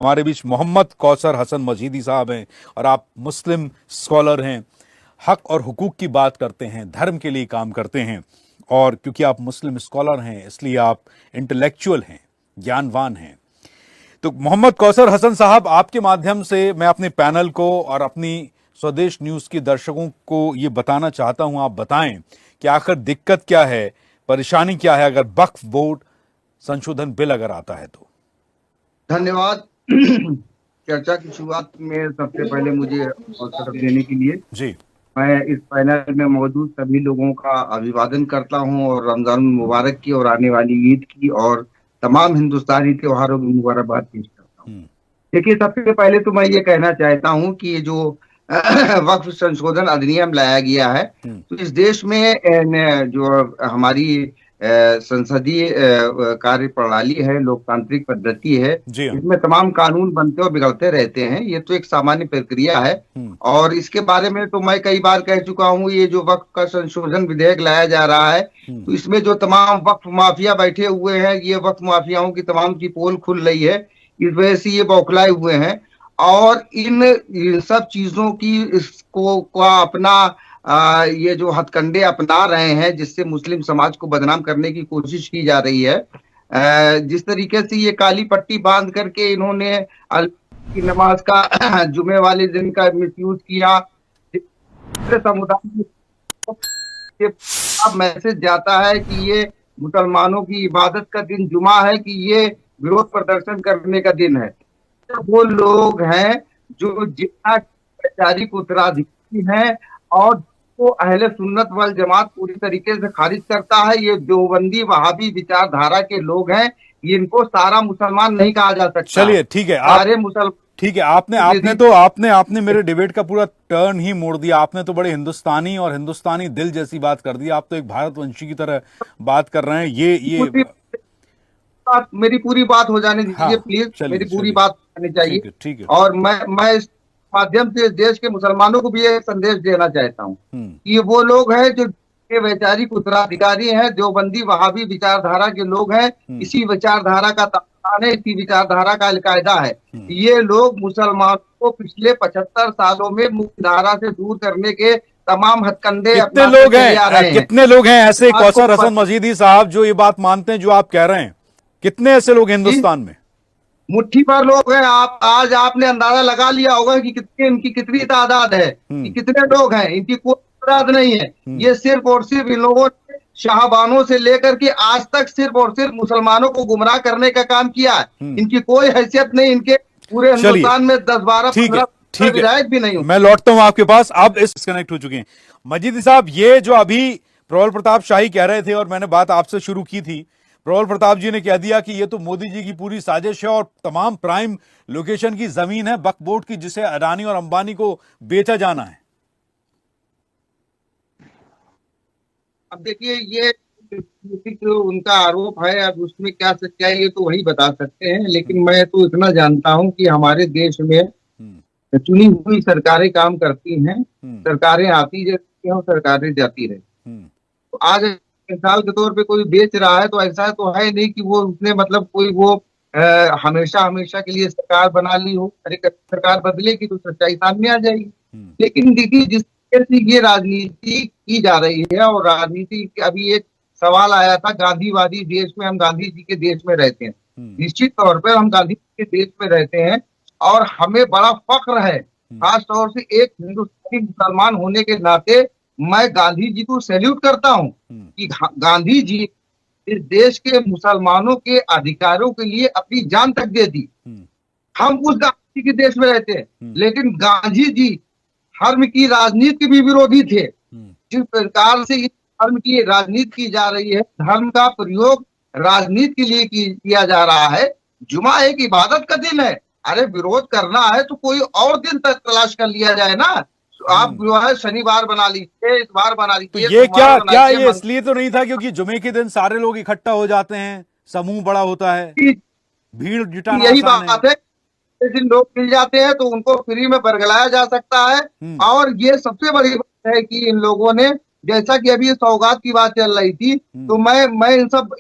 हमारे बीच मोहम्मद कौसर हसन मजीदी साहब हैं और आप मुस्लिम स्कॉलर हैं, हक और हुकूक की बात करते हैं, धर्म के लिए काम करते हैं। और क्योंकि आप मुस्लिम स्कॉलर हैं इसलिए आप इंटेलेक्चुअल हैं, ज्ञानवान हैं। तो मोहम्मद कौसर हसन साहब, आपके माध्यम से मैं अपने पैनल को और अपनी स्वदेश न्यूज के दर्शकों को ये बताना चाहता हूं, आप बताएं कि आखिर दिक्कत क्या है, परेशानी क्या है अगर वक्फ बोर्ड संशोधन बिल अगर आता है तो। धन्यवाद। चर्चा की शुरुआत में सबसे पहले मुझे अवसर देने के लिए जी, मैं इस पैनल में मौजूद सभी लोगों का अभिवादन करता हूं और रमजान मुबारक की और आने वाली ईद की और तमाम हिंदुस्तानी त्योहारों की मुबारकबाद पेश करता हूं। देखिए, सबसे पहले तो मैं ये कहना चाहता हूं कि ये जो वक्फ संशोधन अधिनियम लाया गया है, तो इस देश में जो हमारी संसदीय कार्य प्रणाली है, लोकतांत्रिक पद्धति है, इसमें तमाम कानून बनते और बिगड़ते रहते हैं। ये तो एक सामान्य प्रक्रिया है और इसके बारे में तो मैं कई बार कह चुका हूँ। ये जो वक्फ का संशोधन विधेयक लाया जा रहा है, तो इसमें जो तमाम वक्फ माफिया बैठे हुए हैं, ये वक्फ माफियाओं की तमाम की पोल खुल रही है। इस वजह से ये बौखलाए हुए हैं और इन सब चीजों की इसको का अपना ये जो हथकंडे अपना रहे हैं, जिससे मुस्लिम समाज को बदनाम करने की कोशिश की जा रही है। जिस तरीके से ये काली पट्टी बांध करके इन्होंने की नमाज का जुमे वाले दिन का मिसयूज किया, समुदाय अब मैसेज जाता है कि ये मुसलमानों की इबादत का दिन जुमा है, कि ये विरोध प्रदर्शन करने का दिन है। वो लोग हैं जो जितना वैचारिक उत्तराधिकारी हैं और तो अहले सुन्नत वल जमात पूरी तरीके से खारिज करता है। ये देवबंदी वहाबी विचारधारा के लोग हैं, इनको सारा मुसलमान नहीं कहा जा सकता। चलिए ठीक है, सारे मुसलमान ठीक है। आपने मेरे डिबेट का पूरा टर्न ही मोड़ दिया। आपने तो बड़े हिंदुस्तानी और हिंदुस्तानी दिल जैसी बात कर दी। आप तो एक भारतवंशी की तरह बात कर रहे हैं। ये मेरी पूरी बात हो जाने दीजिए प्लीज। मेरी पूरी बात होनी चाहिए। ठीक है। और मैं इस माध्यम से देश के मुसलमानों को भी एक संदेश देना चाहता हूँ कि वो लोग हैं जो वैचारिक उत्तराधिकारी हैं, देवबंदी वहाबी विचारधारा के लोग हैं। इसी विचारधारा का तालिबान है, इसी विचारधारा का अलकायदा है। ये लोग मुसलमानों को पिछले 75 सालों में मुख्य धारा से दूर करने के तमाम हथकंडे कितने लोग हैं ऐसे कौसर हसन मजीदी साहब जो ये बात मानते हैं जो आप कह रहे हैं? कितने ऐसे लोग हिंदुस्तान में? मुट्ठी भर लोग हैं। आज आपने अंदाजा लगा लिया होगा कि इनकी कितनी तादाद है, कि कितने लोग हैं। इनकी कोई तादाद नहीं है। ये सिर्फ और सिर्फ इन लोगों ने शाहबानों से लेकर के आज तक सिर्फ और सिर्फ मुसलमानों को गुमराह करने का काम किया है। इनकी कोई हैसियत नहीं। इनके पूरे हिंदुस्तान में 10-12-15 विधायक भी नहीं। मैं लौटता हूं आपके पास। अब इस कनेक्ट हो चुके हैं मजीदी साहब। ये जो अभी प्रबल प्रताप शाही कह रहे थे और मैंने बात आपसे शुरू की थी, प्रबल प्रताप जी ने कह दिया कि ये तो मोदी जी की पूरी साजिश है और तमाम प्राइम लोकेशन की जमीन है वक्फ बोर्ड की, जिसे अडानी और अंबानी को बेचा जाना है। अब देखिए, ये जो उनका आरोप है, अब उसमें क्या सच्चाई है तो वही बता सकते हैं। लेकिन मैं तो इतना जानता हूं कि हमारे देश में चुनी हुई सरकारें काम करती हैं। सरकारें आती रहती हैं और सरकारें जाती रहती हैं। तो आज मिसाल के तौर पे कोई बेच रहा है तो ऐसा तो है नहीं कि वो उसने मतलब कोई वो हमेशा के लिए सरकार बना ली हो। अरे सरकार बदलेगी तो सच्चाई सामने आ जाएगी। लेकिन देखिए, जिस तरह से ये राजनीति की जा रही है, और राजनीति अभी एक सवाल आया था, गांधीवादी देश में हम गांधी जी के देश में रहते हैं। निश्चित तौर पर हम गांधी जी के देश में रहते हैं और हमें बड़ा फख्र है, खास तौर से एक हिंदुस्तानी मुसलमान होने के नाते मैं गांधी जी को सैल्यूट करता हूं कि गांधी जी इस देश के मुसलमानों के अधिकारों के लिए अपनी जान तक दे दी। हम उस गांधी के देश में रहते हैं, लेकिन गांधी जी धर्म की राजनीति के भी विरोधी थे। जिस प्रकार से इस धर्म की राजनीति की जा रही है, धर्म का प्रयोग राजनीति के लिए किया जा रहा है। जुमा एक इबादत का दिन है। अरे विरोध करना है तो कोई और दिन तक तलाश कर लिया जाए ना। आप जो है शनिवार बना लीजिए, इस बार बना लीजिए। तो ये क्या ये इसलिए तो नहीं था क्योंकि जुमे के दिन सारे लोग इकट्ठा हो जाते हैं, समूह बड़ा होता है, भीड़ जुटाना यही बात है। जिन लोग मिल जाते हैं तो उनको फ्री में बरगलाया जा सकता है। और ये सबसे बड़ी बात है कि इन लोगों ने, जैसा कि अभी सौगात की बात चल रही थी, तो मैं इन सब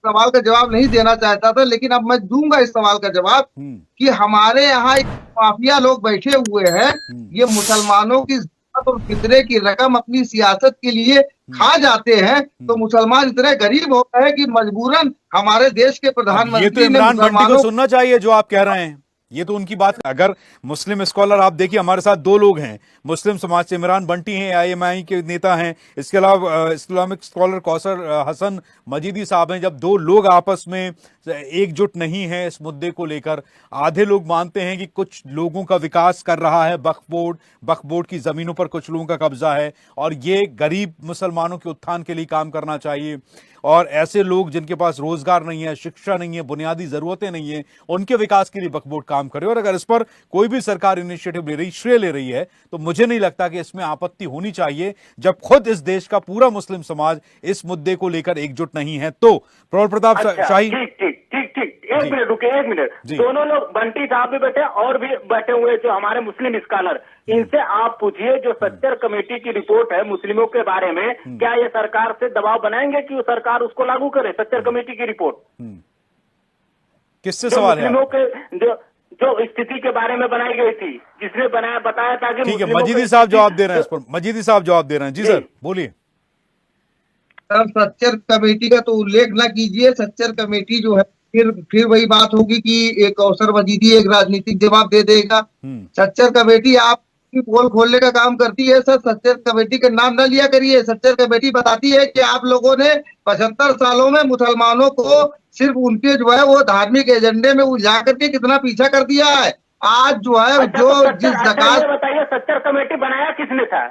सवाल का जवाब नहीं देना चाहता था, लेकिन अब मैं दूंगा इस सवाल का जवाब कि हमारे यहाँ एक माफिया लोग बैठे हुए हैं, ये मुसलमानों की ज़कात और फितरे की रकम अपनी सियासत के लिए खा जाते हैं। तो मुसलमान इतने गरीब हो गए कि मजबूरन हमारे देश के ये तो प्रधानमंत्री ने इमरान बंटी को मुसलमानों सुनना चाहिए जो आप कह रहे हैं। ये तो उनकी बात। अगर मुस्लिम स्कॉलर, आप देखिए हमारे साथ दो लोग हैं मुस्लिम समाज से, इमरान बंटी हैं, आईएमआई के नेता हैं, इसके अलावा इस्लामिक स्कॉलर कौसर हसन मजीदी साहब हैं। जब दो लोग आपस में एकजुट नहीं है इस मुद्दे को लेकर, आधे लोग मानते हैं कि कुछ लोगों का विकास कर रहा है वक्फ बोर्ड की जमीनों पर कुछ लोगों का कब्जा है और ये गरीब मुसलमानों के उत्थान के लिए काम करना चाहिए, और ऐसे लोग जिनके पास रोजगार नहीं है, शिक्षा नहीं है, बुनियादी जरूरतें नहीं है, उनके विकास के लिए वक्फ बोर्ड काम करे। और अगर इस पर कोई भी सरकार इनिशिएटिव ले रही, श्रेय ले रही है, तो मुझे नहीं लगता कि इसमें आपत्ति होनी चाहिए, जब खुद इस देश का पूरा मुस्लिम समाज इस मुद्दे को लेकर एकजुट नहीं है। तो प्रबल प्रताप शाही, ठीक, एक मिनट रुके, एक मिनट। दोनों लोग, बंटी साहब भी बैठे और भी बैठे हुए जो हमारे मुस्लिम स्कॉलर, इनसे आप पूछिए जो सच्चर कमेटी की रिपोर्ट है मुस्लिमों के बारे में, क्या ये सरकार से दबाव बनाएंगे कि वो सरकार उसको लागू करे? सच्चर कमेटी की रिपोर्ट किससे सवाल है? मुस्लिमों के जो स्थिति के बारे में बनाई गई थी, जिसने बताया था कि ठीक है, मजीदी साहब जवाब दे रहे हैं इस पर, मजीदी साहब जवाब दे रहे हैं। जी सर बोलिए। सर, सच्चर कमेटी का तो उल्लेख ना कीजिए। सच्चर कमेटी जो है फिर वही बात होगी कि एक कौसर मजीदी एक राजनीतिक जवाब दे देगा। सच्चर कमेटी आप पोल खोलने का काम करती है। सर, सच्चर कमेटी का नाम न लिया करिए। सच्चर कमेटी बताती है कि आप लोगों ने 75 सालों में मुसलमानों को सिर्फ उनके जो है वो धार्मिक एजेंडे में उलझा करके कितना पीछा कर दिया है। आज जो है जिस ज़कात, बताइए सच्चर कमेटी बनाया किसने था?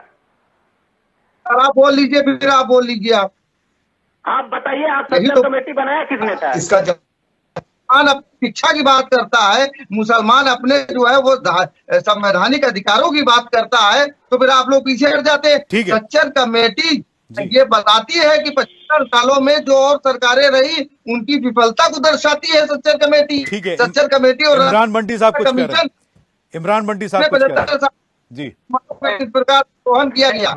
आप बोल लीजिए, फिर आप बोल लीजिए। आप बताइए, आप सच्चर कमेटी बनाया किसने था? इसका शिक्षा की बात करता है, मुसलमान अपने जो है वो संवैधानिक अधिकारों की बात करता है, तो फिर आप लोग पीछे हट जाते हैं। सच्चर कमेटी ये बताती है कि 75 सालों में जो और सरकारें रही उनकी विफलता को दर्शाती है सच्चर कमेटी। सच्चर कमेटी और इमरान बंटी साहब कुछ कह रहे हैं। इमरान बंटी साहब कुछ कह रहे हैं। जी, इस प्रकार दोहन किया गया।